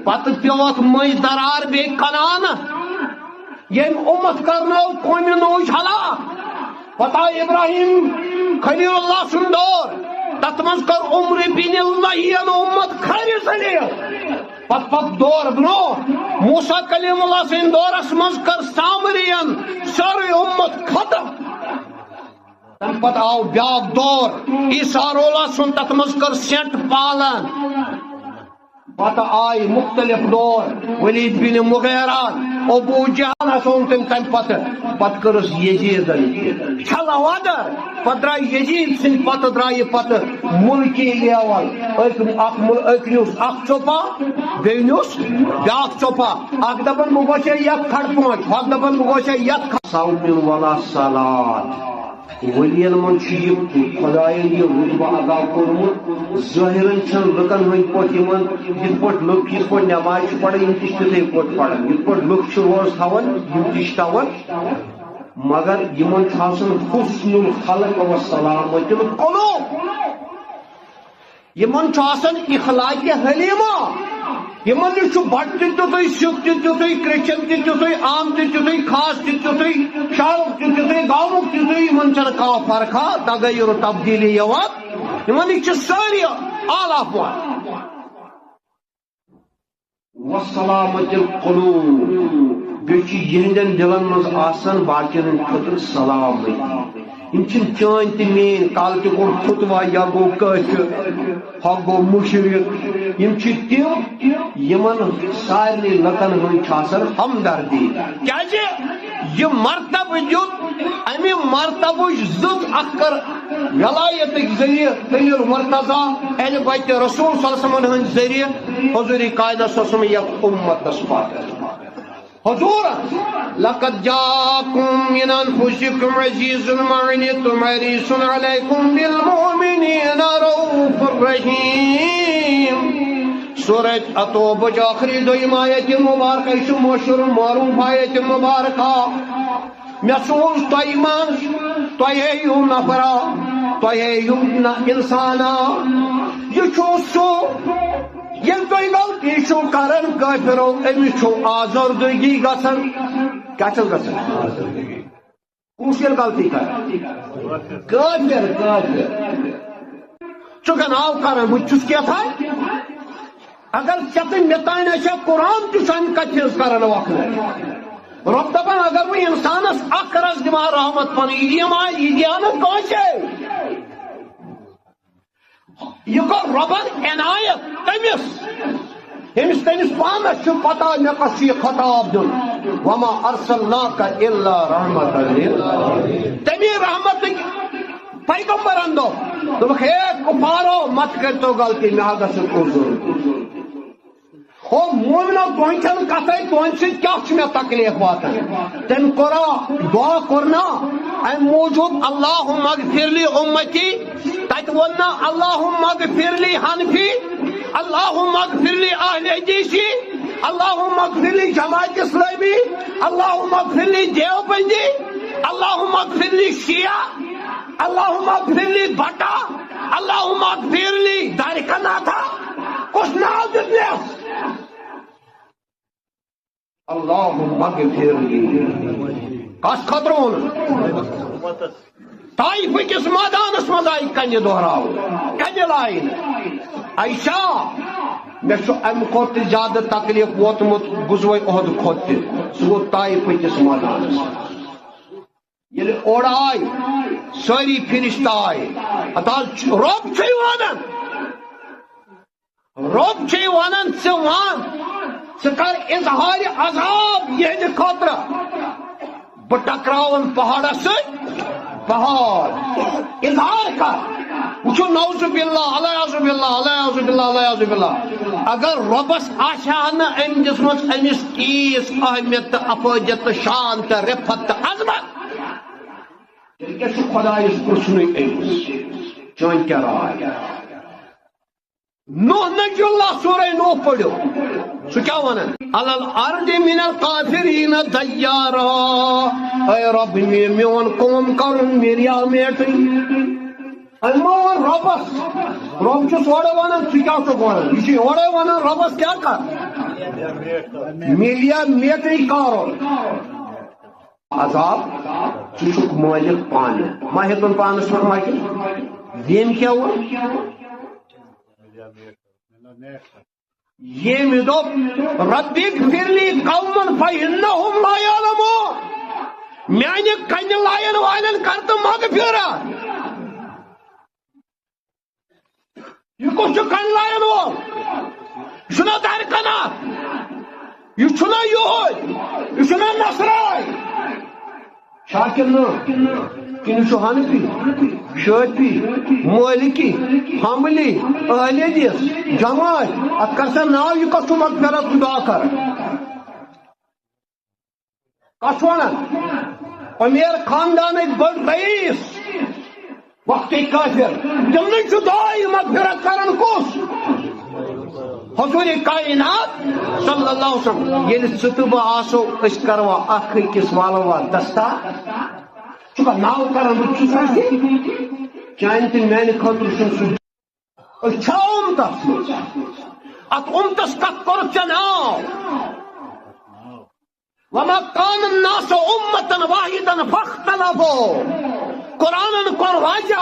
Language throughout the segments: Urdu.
پتہ پیوت مئی درار بے کنان یم امت کرنو قومی نوش ہلاک پتہ ابراہیم خلیل اللہ سن دور تت مز کر عمر بن اللہ امت کھری زلیل پت دور برو موسیٰ کلیم اللہ سن دورس مز کر سامرین ساری امت ختم تم پت آو بیاق دور عیسیٰ رولا سن تت مز کر سینٹ پالن پتہ آئی مختلف دور ولید بن مغیرہ ابو جہل سن تم پت کرس یزید چھلا وادر پت درائے یزید سن پت درائے پت ملکی لیول اکنیوس اخ چوپا بینیوس بیاق چوپا اک دپن مگوشے یت کھڑ پہنچ اک دپن مگوشے یت کھڑ صوم ولا صلاۃ ولین من خدائن یہ رتبہ ادا کورمت ظاہرن چھن لکن ہند پہ یت پہ لک یت پہ نماز پڑھان یم تہ تتھے پہ پڑھان یت پہ لک روز تھوان یم تہ تھوان مگر یمن آسان حسن الخلق و سلامت القلوب یمن آسان اخلاق حلیمہ یمن بٹ تہ تیتھے سکھ تہ تیتھے کرسچن تہ تیتھے عام تہ تیتھے خاص تہ تیتھے شہرک تہ تیتھے گامک تیتھے یمن چھنہ کانٛہہ فرقا تغیر و تبدیلی یوان یمن چھ ساری اعلیٰ پوائنٹ وسلامت القلوب بیچ یہندن دلن مز آسان باقین خطر سلامتی یم چھ چان تہ مین کال تہ گو فتوا یا گو کافر ہا گو مشرک یم چھ تم یمن سارے لکن ہند ہمدردی کیا یہ مرتبہ دیت امی مرتبہ زد اکر ولایت ذریعہ تیر مرتضی اہل بیت رسول صلی اللہ علیہ وسلم ہند ذریعہ حضور قائدہ صلی اللہ علیہ وسلم یک امت دسپات حضور لقد جاءكم من انفسكم عزيز معنتم حريص عليكم بالمؤمنين رؤوف رحيم سورة التوبہ آخری دویم آیت مبارکہ یہ مشہور معروف آیت مبارکہ میں سوز تۄہہِ منٛز تۄہہِ ہیٚیِو نفرا تۄہہِ ہیٚیِو اِنسانا یہ چھُ سُہ ییٚلہِ تُہۍ غلطی چھُو کران کٲفِرو أمِس چھُ آزردگی گژھان کیٛاہ چھَس گژھان کُس ییٚلہِ غلطی کرِ کٲفِر ژٕ گناو کران بہٕ چھُس کیٛاہ اگر ژےٚ مےٚ تانۍ آسہِ قرآن تہِ سانہِ کتھِ ہٕنٛز کران وقت رب دپان اگر بہٕ انسانس اکھ رس دِمہا رحمت پنٕنۍ یہِ دِمہا یہِ دِیا نہٕ کٲنٛسے یہ کر ربن عنایت تمس تمس پانس چھ پتہ مے کس یہ خطاب دن وما ارسلناک الا رحمت للعالمین تمی رحمت پیغمبرن دوپکھ ہے کفارو مت کرتو غلطی مے گژھِ عذر ہو مومنو تُہۍ چھنہٕ کتھے تُہنٛدِ سۭتۍ کیٛاہ چھُ مےٚ تکلیف واتان تٔمۍ کوٚرا دعا کوٚرنا امہِ موٗجوٗب اللہُمَّ اغفر لی اُمتی تتہِ ووٚن نا اللہُمَّ اغفر لی حنفی اللہُمَّ اغفر لی اہلِ حدیثی اللہُمَّ اغفر لی جماعت اسلامی اللہُمَّ اغفر لی دیوبندی اللہُمَّ اغفر لی شیعہ اللہُمَّ اغفر لی بٹا اللہُمَّ اغفر لی دارکاناتھا کُس ناو دیُتنس اللہم اغفر لی کس خطرون طائف کس میدانس مز آئی کنہ دہراو کنہ لائن عائشہ مے چھ ام کھوت زیادہ تکلیف ووتمت غزوہ احد کھوت سہ گو طائف کس میدانس یل اور آئی ساری فرشتہ آئی رب چھ ونان ژٕ وان ژٕ کر اظہار عذاب یہندِ خٲطرٕ بہٕ ٹکراون پہاڑس سۭتۍ پہاڑ اظہار کر وچھو نعوذ باللہ الیاذ باللہ الیاذ باللہ الیاذ باللہ اگر ربس آسہا نہٕ أمۍ دِژمٕژ أمِس تیٖژ اہمیت تہٕ افٲدیت تہٕ شان تہٕ رفت تہٕ عظمت تیٚلہِ کیٛاہ چھُ خۄدایس پرٛژھنُے أمِس چٲنۍ کیٛاہ راے نوح نجی اللہ سورہ نوح پڑھو سو کیا ونن علل ارض من القافرین دیارا اے رب میون قوم کرن میری آمیٹی ون ربس رب اورے ونان کیا ونان یہ اورے ونان ربس کیا کر ملیا میٹری کارو عذاب ٹھیک مالک پانے ما ہیکن پانس پہ مکن یم کیا ہوا یم دپ ربی اغفر لی قوما فانہم لا یعلمون میانہ کن لائن والن کر تو مغفرت یہ کچھ کن لائن وول یہ درکنا یہ یہ نصرائی شاکر کن حنفی شافعی مالکی حنبلی اہل حدیث جماعت ات کر سا ناو یہ کس مغفرت دعا کر کس ونان امیر خاندان بڑ رئیس وقت کافر تمن دعائی مغفرت کرن کس حضور کائنات صلی اللہ علیہ وسلم یل ثہ بہ آسو اس کروا اخ کس والوا دستہ چکا ناو کرن بہ چان تہ میانہ خاطر سہ امتس ات امتس کت کور ژے ناو وما كان الناس امة واحدا فاختلفوا قرآن کور واضح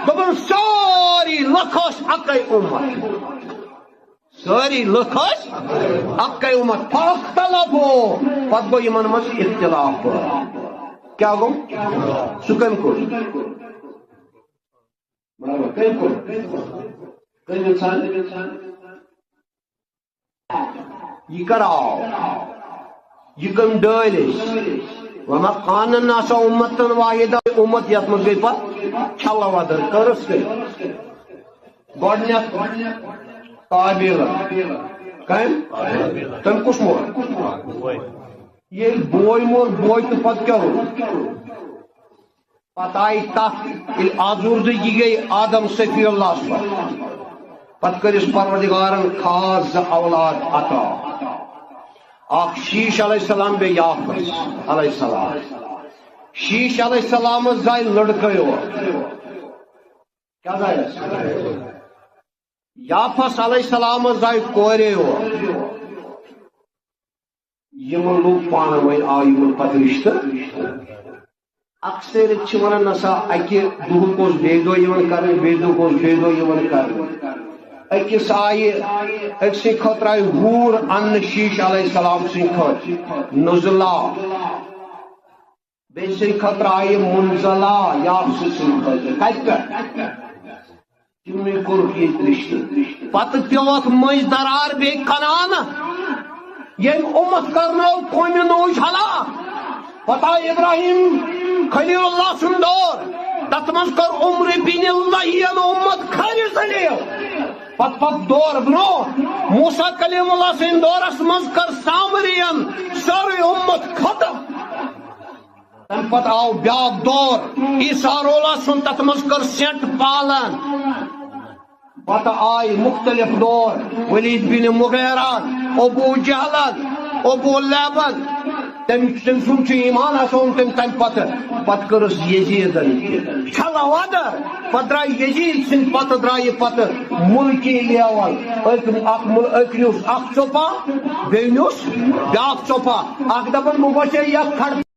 دپن ساری لکھ اکے امت ساری لکھ اکے امت فاختلفوا پتہ گو یمن مز اختلاف کیا گو سہ کم کور کم کور کم انسان یہ کراو یہ کم ڈالس وما كان الناس امة واحدة امت یت من گئی پت چھل ودر کرس گئی گۄڈنیتھ قابیل کم تم کس مور یہ بوے مور بوے تو پت کیا ہو پتہ آئی تک آزوردگی گئی آدم صفی اللہ پر پت کرس پروردگارن خاص اولاد عطا اخ شیش علیہ السلام بے یافس علیہ السلام شیش علیہ السلام زائے لڑکے ہو کیا زائے یافس علیہ السلام زائے کورے ہو یمن لوگ پانا وی آئی پتہ رشتہ اکثر ونان نسا اکہ دہ گوس بی دہ یمن کرن بی دہ گوس بی دہ یمن کرن اکس آئی اک سی خطر آئی ہور ان شیش علیہ السلام سی خطر نزلہ بی سی خطر آئی منزلہ یاف سی خطر کت پہ تمہیں کور یہ رشتہ پتہ پیوت مز درار بی کنان یم امت کرنو قومی نوش حلا پتہ ابراہیم خلیل اللہ سن دور تت مز کر عمر بن اللہ امت کھری زلیل پت دور برو موسیٰ کلیم اللہ سن دورس مز کر سامرین ساری امت ختم تم پت آو بیاک دور عیسیٰ رولا سن تت مز کر سینٹ پالن پتہ آئی مختلف دور ولید بن مغیرہ ابو جہل ابو لہب تم سن ایمان آسون تم پتہ کرس یزیدن چھلا ودر پتہ درائے یزید سن پتہ درائے پتہ ملکی لیول اک نیوس اخ چوپا بی نیوس بیاک چوپا اخ دپن مبشر یک کھڑ